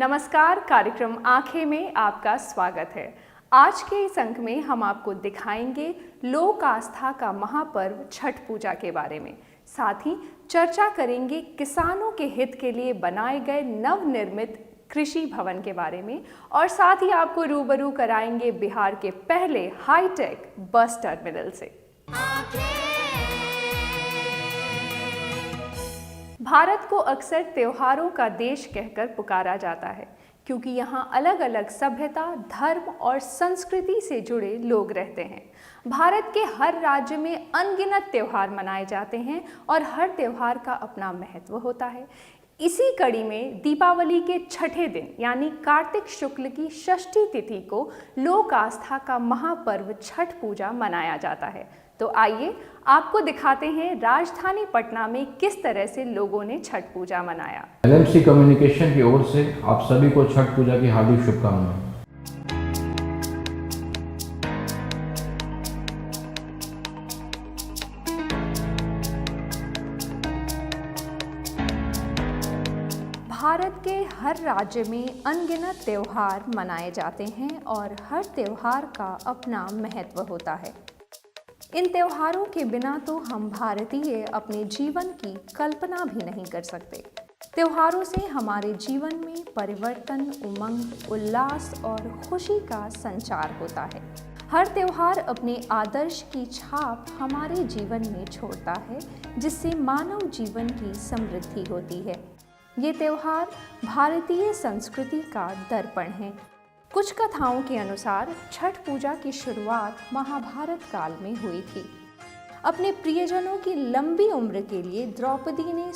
नमस्कार, कार्यक्रम आंखें में आपका स्वागत है। आज के इस अंक में हम आपको दिखाएंगे लोक आस्था का महापर्व छठ पूजा के बारे में। साथ ही चर्चा करेंगे किसानों के हित के लिए बनाए गए नवनिर्मित कृषि भवन के बारे में और साथ ही आपको रूबरू कराएंगे बिहार के पहले हाईटेक बस टर्मिनल से। भारत को अक्सर त्योहारों का देश कहकर पुकारा जाता है क्योंकि यहाँ अलग अलग सभ्यता, धर्म और संस्कृति से जुड़े लोग रहते हैं। भारत के हर राज्य में अनगिनत त्योहार मनाए जाते हैं और हर त्योहार का अपना महत्व होता है। इसी कड़ी में दीपावली के छठे दिन यानी कार्तिक शुक्ल की षष्ठी तिथि को लोक आस्था का महापर्व छठ पूजा मनाया जाता है। तो आइए आपको दिखाते हैं राजधानी पटना में किस तरह से लोगों ने छठ पूजा मनाया। LMC कम्युनिकेशन की ओर से आप सभी को छठ पूजा की हार्दिक शुभकामनाएं। भारत के हर राज्य में अनगिनत त्योहार मनाए जाते हैं और हर त्योहार का अपना महत्व होता है। इन त्योहारों के बिना तो हम भारतीय अपने जीवन की कल्पना भी नहीं कर सकते। त्योहारों से हमारे जीवन में परिवर्तन, उमंग, उल्लास और खुशी का संचार होता है। हर त्योहार अपने आदर्श की छाप हमारे जीवन में छोड़ता है, जिससे मानव जीवन की समृद्धि होती है। ये त्योहार भारतीय संस्कृति का दर्पण है। कुछ कथाओं के अनुसार छठ पूजा की शुरुआत महाभारत काल में हुई थी। अपने प्रियजनों की लंबी उम्र के लिए द्रौपदी ने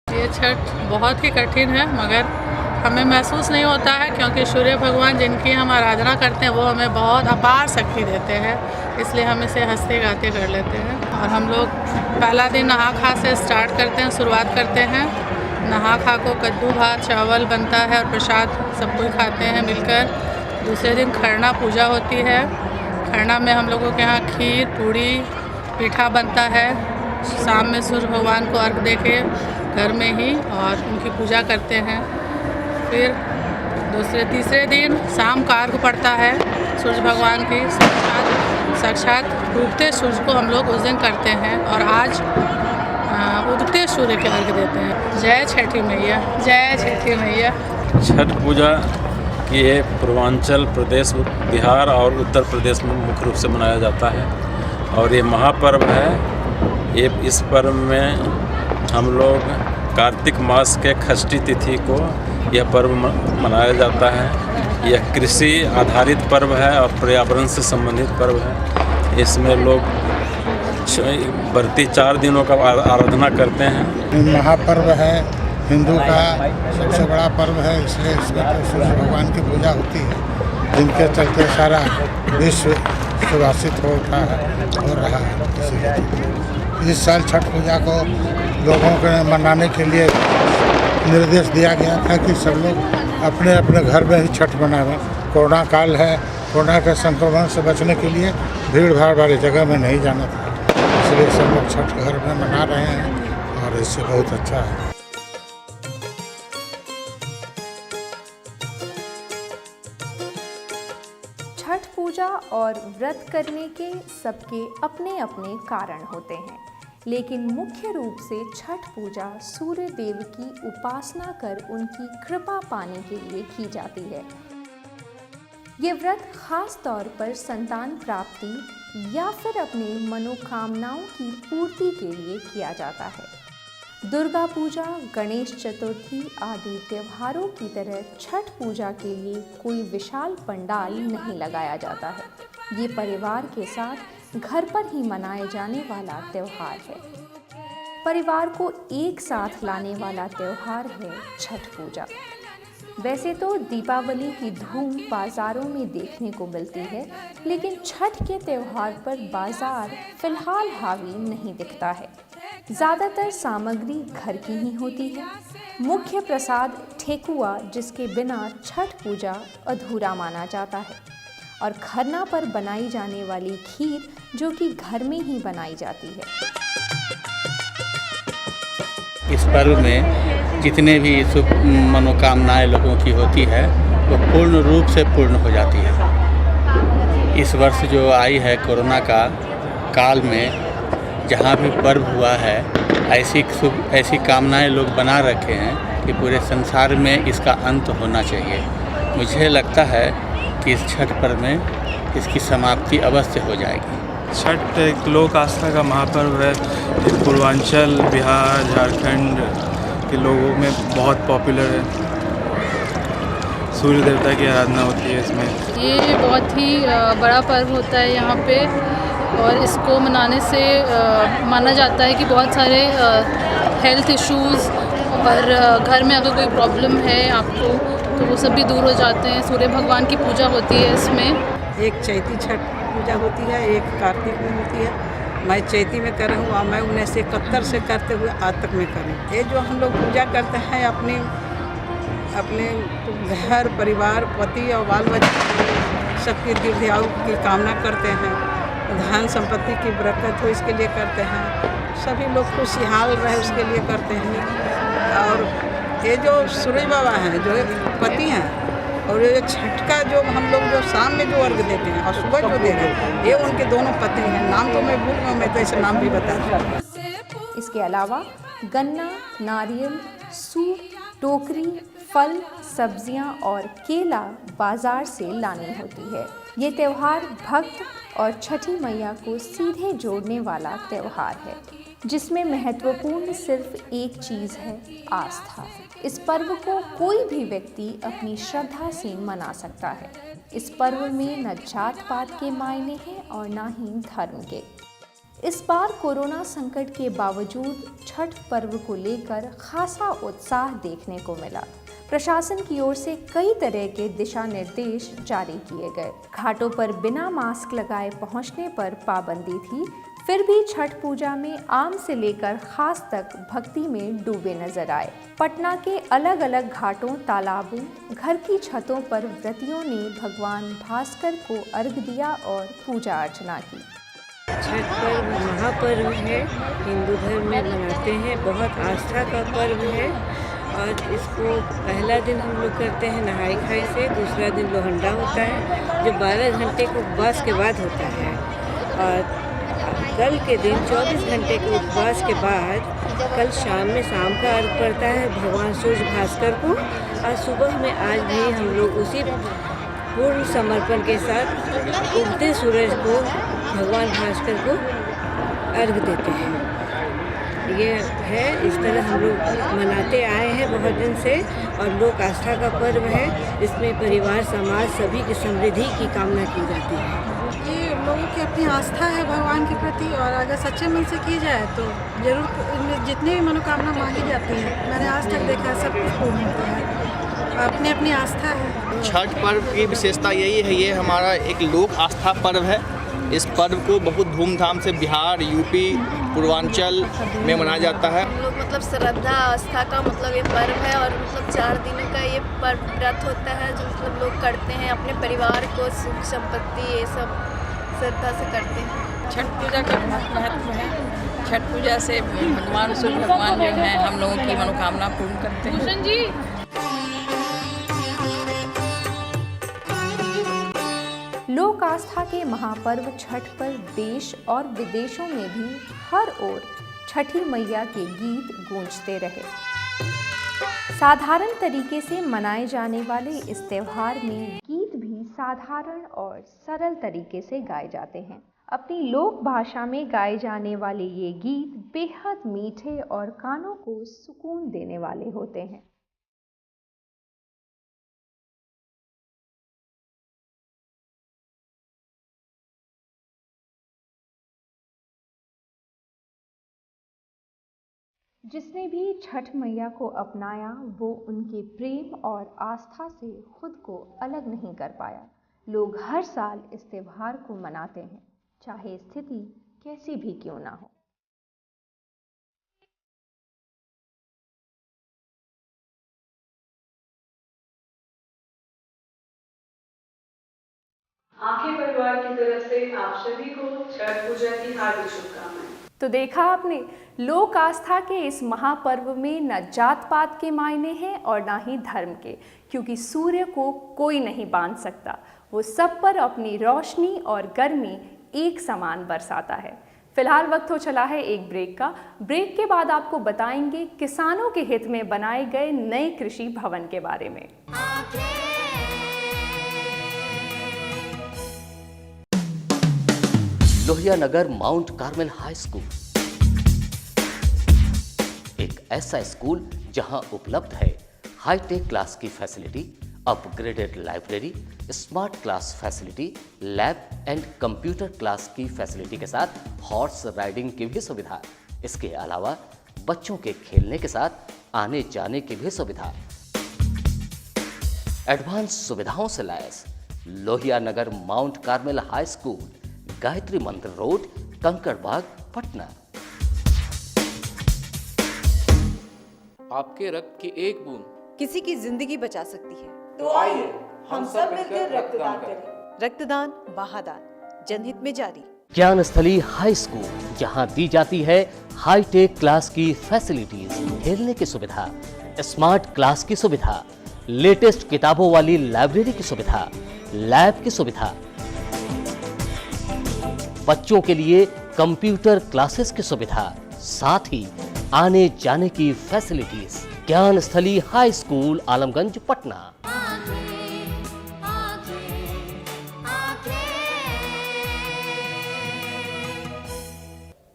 ये छठ बहुत ही कठिन है, मगर हमें महसूस नहीं होता है क्योंकि सूर्य भगवान जिनकी हम आराधना करते हैं वो हमें बहुत अपार शक्ति देते हैं, इसलिए हम इसे हंसते गाते कर लेते हैं। और हम लोग पहला दिन नहा खा से स्टार्ट करते हैं, शुरुआत करते हैं। नहा खा को कद्दू भात चावल बनता है और प्रसाद सब कोई खाते हैं मिलकर। दूसरे दिन खरना पूजा होती है। खरना में हम लोगों के यहाँ खीर, पूड़ी, पीठा बनता है। शाम में सूर्य भगवान को अर्घ देके घर में ही और उनकी पूजा करते हैं। फिर तीसरे दिन शाम का अर्घ पड़ता है सूर्य भगवान की। साक्षात डूबते सूरज को हम लोग उस दिन करते हैं और आज उगते सूर्य के अर्घ देते हैं। जय छठी मैया, जय छठी मैया। छठ पूजा ये पूर्वांचल प्रदेश, बिहार और उत्तर प्रदेश में मुख्य रूप से मनाया जाता है और ये महापर्व है। ये इस पर्व में हम लोग कार्तिक मास के षष्ठी तिथि को यह पर्व मनाया जाता है। यह कृषि आधारित पर्व है और पर्यावरण से संबंधित पर्व है। इसमें लोग बढ़ती 4 दिनों का आराधना करते हैं। महापर्व है, हिंदू का सबसे बड़ा पर्व है, इसलिए इसमें तो सूर्य भगवान की पूजा होती है, जिनके चलते सारा विश्व सुभाषित होता है, हो रहा है। इसीलिए इस साल छठ पूजा को लोगों को मनाने के लिए निर्देश दिया गया था कि सब लोग अपने अपने घर में ही छठ मनावें। कोरोना काल है, कोरोना के संक्रमण से बचने के लिए भीड़ भाड़ वाली जगह में नहीं जाना था, इसलिए सब लोग छठ घर में मना रहे हैं और इससे बहुत अच्छा है। छठ पूजा और व्रत करने के सबके अपने अपने कारण होते हैं, लेकिन मुख्य रूप से छठ पूजा सूर्य देव की उपासना कर उनकी कृपा पाने के लिए की जाती है। ये व्रत खास तौर पर संतान प्राप्ति या फिर अपने मनोकामनाओं की पूर्ति के लिए किया जाता है। दुर्गा पूजा, गणेश चतुर्थी आदि त्योहारों की तरह छठ पूजा के लिए कोई विशाल पंडाल नहीं लगाया जाता है। ये परिवार के साथ घर पर ही मनाए जाने वाला त्योहार है। परिवार को एक साथ लाने वाला त्योहार है छठ पूजा। वैसे तो दीपावली की धूम बाज़ारों में देखने को मिलती है, लेकिन छठ के त्यौहार पर बाज़ार फिलहाल हावी नहीं दिखता है। ज़्यादातर सामग्री घर की ही होती है। मुख्य प्रसाद ठेकुआ, जिसके बिना छठ पूजा अधूरा माना जाता है, और खरना पर बनाई जाने वाली खीर, जो कि घर में ही बनाई जाती है। इस पर्व में जितने भी शुभ मनोकामनाएं लोगों की होती है वो पूर्ण रूप से पूर्ण हो जाती है। इस वर्ष जो आई है कोरोना का काल में जहाँ भी पर्व हुआ है, ऐसी कामनाएं लोग बना रखे हैं कि पूरे संसार में इसका अंत होना चाहिए। मुझे लगता है कि इस छठ पर्व में इसकी समाप्ति अवश्य हो जाएगी। छठ एक लोक आस्था का महापर्व है। पूर्वांचल, बिहार, झारखंड के लोगों में बहुत पॉपुलर है। सूर्य देवता की आराधना होती है इसमें। ये बहुत ही बड़ा पर्व होता है यहाँ पे, और इसको मनाने से माना जाता है कि बहुत सारे हेल्थ इश्यूज़ और घर में अगर कोई प्रॉब्लम है आपको, तो वो सब भी दूर हो जाते हैं। सूर्य भगवान की पूजा होती है इसमें। एक चैती छठ पूजा होती है, एक कार्तिक में होती है। मैं चैती में कर रही हूँ और मैं 1971 से करते हुए आज तक में कर रही हूँ। ये जो हम लोग पूजा करते हैं अपने घर परिवार, पति और बाल बच्चे सबकी दीर्घायु की कामना करते हैं। धन संपत्ति की बरकत हो इसके लिए करते हैं। सभी लोग खुशहाल रहे उसके लिए करते हैं। और ये जो सूरज बाबा हैं, जो पति हैं, और ये छठ का जो हम लोग जो शाम में जो अर्घ देते हैं और सुबह जो दे रहे हैं, ये उनके दोनों पति हैं। नाम तो मैं भूल गया, मैं तो ऐसे नाम भी बता दूँ। इसके अलावा गन्ना, नारियल, सूप, टोकरी, फल, सब्जियां और केला बाजार से लानी होती है। ये त्यौहार भक्त और छठी मैया को सीधे जोड़ने वाला त्यौहार है, जिसमें महत्वपूर्ण सिर्फ एक चीज़ है, आस्था। इस पर्व को कोई भी व्यक्ति अपनी श्रद्धा से मना सकता है। इस पर्व में न जात पात के मायने हैं और न ही धर्म के। इस बार कोरोना संकट के बावजूद छठ पर्व को लेकर खासा उत्साह देखने को मिला। प्रशासन की ओर से कई तरह के दिशा निर्देश जारी किए गए। घाटों पर बिना मास्क लगाए पहुंचने पर पाबंदी थी, फिर भी छठ पूजा में आम से लेकर खास तक भक्ति में डूबे नजर आए। पटना के अलग अलग घाटों, तालाबों, घर की छतों पर व्रतियों ने भगवान भास्कर को अर्घ दिया और पूजा अर्चना की। छठ पर्व महापर्व है, हिंदू धर्म में मनाते हैं, बहुत आस्था का पर्व है और इसको पहला दिन हम लोग करते हैं नहाई खाई से, दूसरा दिन लोहंडा होता है जो 12 घंटे के उपवास के बाद होता है, और कल के दिन 24 घंटे के उपवास के बाद कल शाम में शाम का अर्घ पड़ता है भगवान सूर्य भास्कर को, और सुबह में आज भी हम लोग उसी पूर्ण समर्पण के साथ उगते सूरज को भगवान भास्कर को अर्घ देते हैं। ये है, इस तरह हम लोग मनाते आए हैं बहुत दिन से, और लोक आस्था का पर्व है। इसमें परिवार समाज सभी की समृद्धि की कामना की जाती है। ये लोगों की अपनी आस्था है भगवान के प्रति, और अगर सच्चे मन से की जाए तो जरूर इनमें जितनी भी मनोकामना मांगी जाती है, मैंने आज तक देखा सब कुछ पूर्ण होता है। अपनी अपनी आस्था है। छठ पर्व की विशेषता यही है, ये हमारा एक लोक आस्था पर्व है। इस पर्व को बहुत धूमधाम से बिहार, यूपी, पूर्वांचल में मनाया जाता है। हम लोग मतलब श्रद्धा आस्था का मतलब ये पर्व है, और मतलब 4 दिन का ये पर्व व्रत होता है जो मतलब लोग करते हैं, अपने परिवार को सुख संपत्ति ये सब श्रद्धा से करते हैं। छठ पूजा का बहुत महत्व है। छठ पूजा से भगवान सूर्य भगवान जो हैं हम लोगों की मनोकामना पूर्ण करते हैं। लोक आस्था के महापर्व छठ पर देश और विदेशों में भी हर ओर छठी मैया के गीत गूंजते रहे। साधारण तरीके से मनाए जाने वाले इस त्योहार में गीत भी साधारण और सरल तरीके से गाए जाते हैं। अपनी लोक भाषा में गाए जाने वाले ये गीत बेहद मीठे और कानों को सुकून देने वाले होते हैं। जिसने भी छठ मैया को अपनाया वो उनके प्रेम और आस्था से खुद को अलग नहीं कर पाया। लोग हर साल इस त्योहार को मनाते हैं, चाहे स्थिति कैसी भी क्यों ना हो। आंखें परिवार की तरफ से आप सभी को छठ पूजा की हार्दिक शुभकामनाएं। तो देखा आपने, लोक आस्था के इस महापर्व में न जात पात के मायने हैं और ना ही धर्म के, क्योंकि सूर्य को कोई नहीं बांध सकता। वो सब पर अपनी रोशनी और गर्मी एक समान बरसाता है। फिलहाल वक्त हो चला है एक ब्रेक का। ब्रेक के बाद आपको बताएंगे किसानों के हित में बनाए गए नए कृषि भवन के बारे में। Lohia Nagar Mount Carmel High school एक ऐसा स्कूल जहां उपलब्ध है हाईटेक क्लास की facility, upgraded library, smart class facility, lab and computer class की फैसिलिटी के साथ हॉर्स राइडिंग की भी सुविधा। इसके अलावा बच्चों के खेलने के साथ आने जाने की भी सुविधा। एडवांस सुविधाओं से लैस Lohia Nagar Mount Carmel High School, Gayatri Mandir Road, Kankarbagh, Patna. आपके रक्त की एक बूंद किसी की जिंदगी बचा सकती है। तो आइए हम सब मिलकर रक्तदान करें। रक्तदान महादान, जनहित में जारी। ज्ञानस्थली हाई स्कूल, जहां दी जाती है हाईटेक क्लास की फैसिलिटीज, खेलने की सुविधा, स्मार्ट क्लास की सुविधा, लेटेस्ट किताबों वाली लाइब्रेरी की सुविधा, लैब की सुविधा, बच्चों के लिए कंप्यूटर क्लासेस की सुविधा, साथ ही आने जाने की facilities. Gyansthali high school, Alamganj, Patna.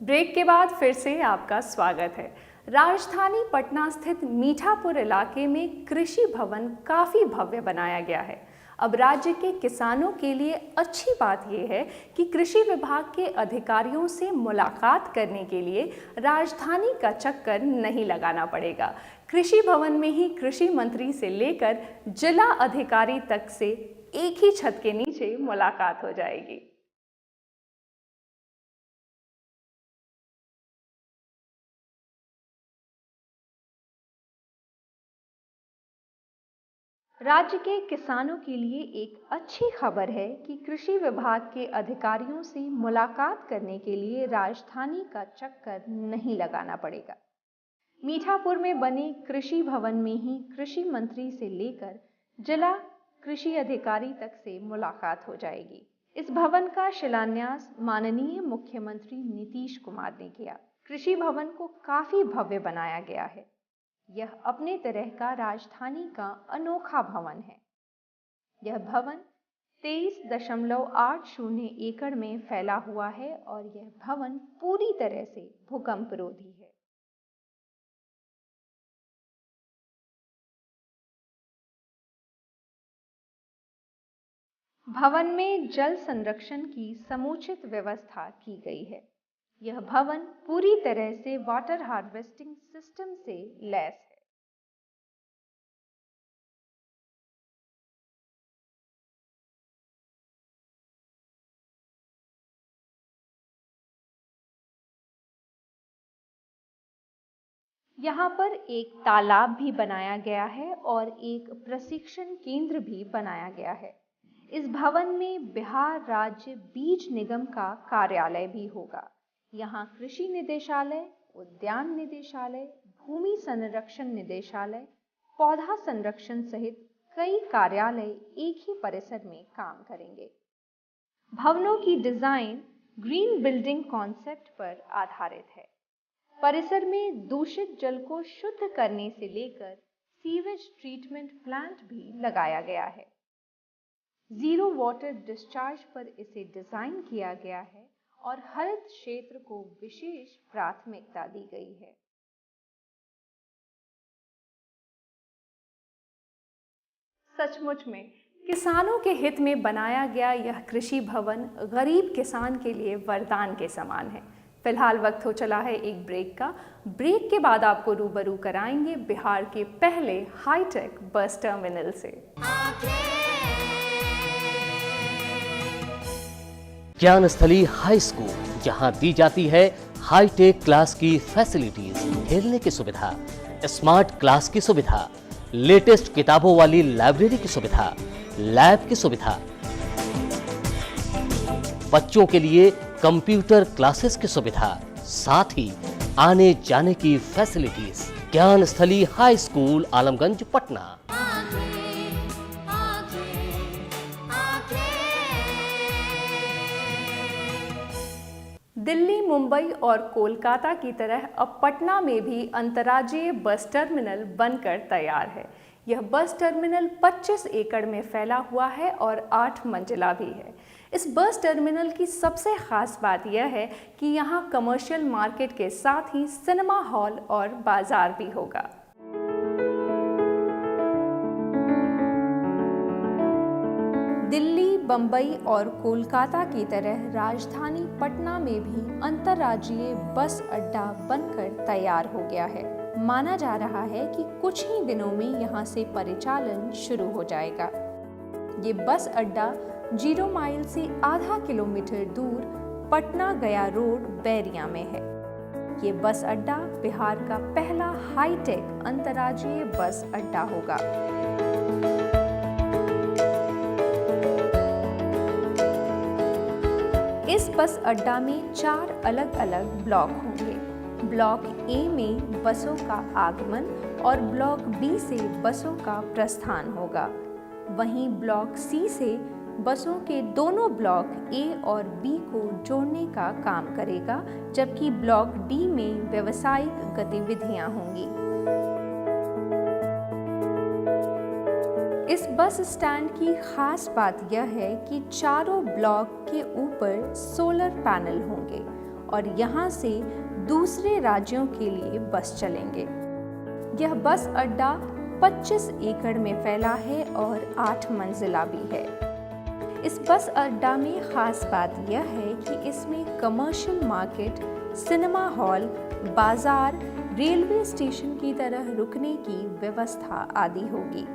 Break के बाद फिर से आपका स्वागत है। राजधानी पटना स्थित मीठापुर इलाके में कृषि भवन काफी भव्य बनाया गया है। अब राज्य के किसानों के लिए अच्छी बात यह है कि कृषि विभाग के अधिकारियों से मुलाकात करने के लिए राजधानी का चक्कर नहीं लगाना पड़ेगा। कृषि भवन में ही कृषि मंत्री से लेकर जिला अधिकारी तक से एक ही छत के नीचे मुलाकात हो जाएगी। राज्य के किसानों के लिए एक अच्छी खबर है कि कृषि विभाग के अधिकारियों से मुलाकात करने के लिए राजधानी का चक्कर नहीं लगाना पड़ेगा। मीठापुर में बने कृषि भवन में ही कृषि मंत्री से लेकर जिला कृषि अधिकारी तक से मुलाकात हो जाएगी। इस भवन का शिलान्यास माननीय मुख्यमंत्री नीतीश कुमार ने किया। कृषि भवन को काफी भव्य बनाया गया है। यह अपने तरह का राजधानी का अनोखा भवन है। यह भवन 23.80 एकड़ में फैला हुआ है और यह भवन पूरी तरह से भूकंप रोधी है। भवन में जल संरक्षण की समुचित व्यवस्था की गई है। यह भवन पूरी तरह से वाटर हार्वेस्टिंग सिस्टम से लैस है। यहाँ पर एक तालाब भी बनाया गया है और एक प्रशिक्षण केंद्र भी बनाया गया है। इस भवन में बिहार राज्य बीज निगम का कार्यालय भी होगा। यहाँ कृषि निदेशालय, उद्यान निदेशालय, भूमि संरक्षण निदेशालय, पौधा संरक्षण सहित कई कार्यालय एक ही परिसर में काम करेंगे। भवनों की डिजाइन ग्रीन बिल्डिंग कॉन्सेप्ट पर आधारित है। परिसर में दूषित जल को शुद्ध करने से लेकर सीवेज ट्रीटमेंट प्लांट भी लगाया गया है। जीरो वाटर डिस्चार्ज पर इसे डिजाइन किया गया है और हरित क्षेत्र को विशेष प्राथमिकता दी गई है। सचमुच में किसानों के हित में बनाया गया यह कृषि भवन गरीब किसान के लिए वरदान के समान है। फिलहाल वक्त हो चला है एक ब्रेक का। ब्रेक के बाद आपको रूबरू कराएंगे बिहार के पहले हाईटेक बस टर्मिनल से। ज्ञानस्थली हाई स्कूल, जहां दी जाती है हाईटेक क्लास की फैसिलिटीज, खेलने की सुविधा, स्मार्ट क्लास की सुविधा, लेटेस्ट किताबों वाली लाइब्रेरी की सुविधा, लैब की सुविधा, बच्चों के लिए कंप्यूटर क्लासेस की सुविधा, साथ ही आने जाने की facilities. Gyansthali high school, Alamganj, Patna. Delhi, Mumbai और कोलकाता की तरह अब पटना में भी अंतर्राज्यीय बस टर्मिनल बनकर तैयार है। यह बस टर्मिनल 25 एकड़ में फैला हुआ है और 8 मंजिला भी है। इस बस टर्मिनल की सबसे खास बात यह है कि यहाँ कमर्शियल मार्केट के साथ ही सिनेमा हॉल और बाजार भी होगा। दिल्ली, बम्बई और कोलकाता की तरह राजधानी पटना में भी अंतर्राज्यीय बस अड्डा बनकर तैयार हो गया है। माना जा रहा है कि कुछ ही दिनों में यहाँ से परिचालन शुरू हो जाएगा। ये बस अड्डा 0 माइल से आधा किलोमीटर दूर पटना गया रोड, बैरिया में है। ये बस अड्डा बिहार का पहला हाईटेक अंतर्राज्यीय बस अड्डा होगा। इस बस अड्डा में 4 अलग अलग ब्लॉक होंगे। ब्लॉक ए में बसों का आगमन और ब्लॉक बी से बसों का प्रस्थान होगा। वहीं ब्लॉक सी से बसों के दोनों ब्लॉक ए और बी को जोड़ने का काम करेगा, जबकि ब्लॉक डी में व्यावसायिक गतिविधियां होंगी। इस बस स्टैंड की खास बात यह है कि चारों ब्लॉक के ऊपर सोलर पैनल होंगे और यहाँ से दूसरे राज्यों के लिए बस चलेंगे। यह बस अड्डा 25 एकड़ में फैला है और 8 मंजिला भी है। इस बस अड्डा में खास बात यह है कि इसमें कमर्शियल मार्केट, सिनेमा हॉल, बाजार, रेलवे स्टेशन की तरह रुकने की व्यवस्था आदि होगी।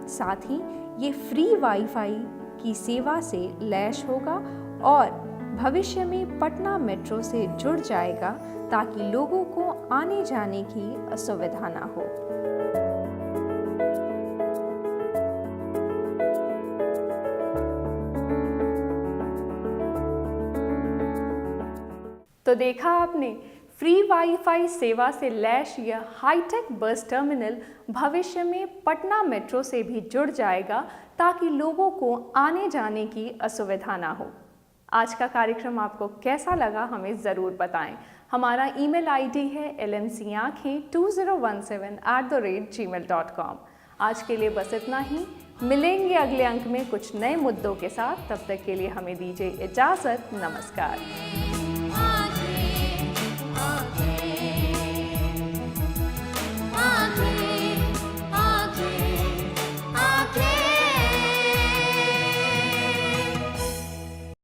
साथ ही ये फ्री वाईफाई की सेवा से लैस होगा और भविष्य में पटना मेट्रो से जुड़ जाएगा ताकि लोगों को आने जाने की असुविधा ना हो। तो देखा आपने, फ्री वाईफाई सेवा से लैस यह हाईटेक बस टर्मिनल भविष्य में पटना मेट्रो से भी जुड़ जाएगा ताकि लोगों को आने जाने की असुविधा ना हो। आज का कार्यक्रम आपको कैसा लगा हमें ज़रूर बताएं। हमारा ईमेल आईडी है lmcankhey2017@gmail.com। आज के लिए बस इतना ही। मिलेंगे अगले अंक में कुछ नए मुद्दों के साथ। तब तक के लिए हमें दीजिए इजाज़त। नमस्कार।